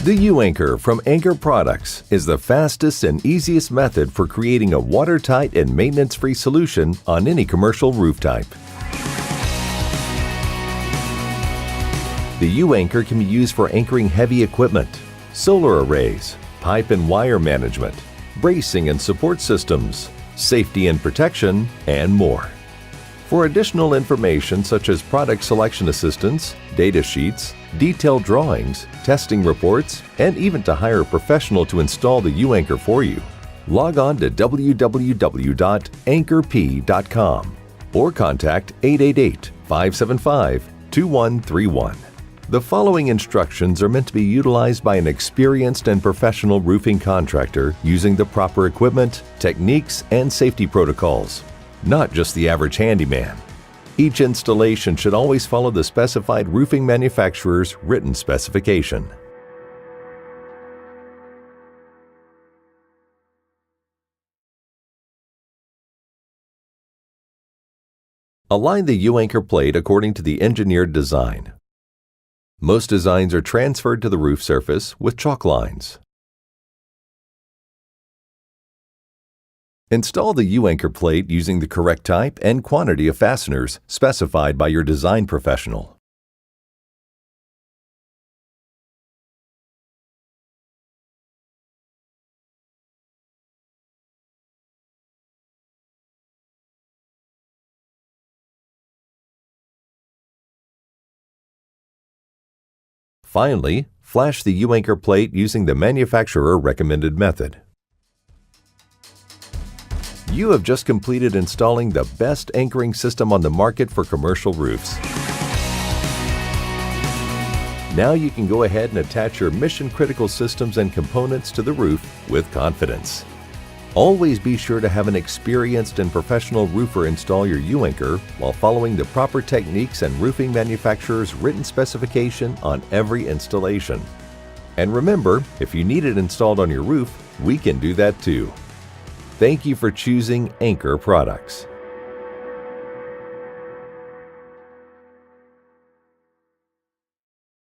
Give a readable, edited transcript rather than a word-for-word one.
The U-Anchor from Anchor Products is the fastest and easiest method for creating a watertight and maintenance-free solution on any commercial roof type. The U-Anchor can be used for anchoring heavy equipment, solar arrays, pipe and wire management, bracing and support systems, safety and protection, and more. For additional information such as product selection assistance, data sheets, detailed drawings, testing reports, and even to hire a professional to install the U-Anchor for you, log on to www.anchorp.com or contact 888-575-2131. The following instructions are meant to be utilized by an experienced and professional roofing contractor using the proper equipment, techniques, and safety protocols, not just the average handyman. Each installation should always follow the specified roofing manufacturer's written specification. Align the U-Anchor plate according to the engineered design. Most designs are transferred to the roof surface with chalk lines. Install the U-Anchor plate using the correct type and quantity of fasteners specified by your design professional. Finally, flash the U-Anchor plate using the manufacturer-recommended method. You have just completed installing the best anchoring system on the market for commercial roofs. Now you can go ahead and attach your mission-critical systems and components to the roof with confidence. Always be sure to have an experienced and professional roofer install your U-Anchor while following the proper techniques and roofing manufacturer's written specification on every installation. And remember, if you need it installed on your roof, we can do that too. Thank you for choosing Anchor Products.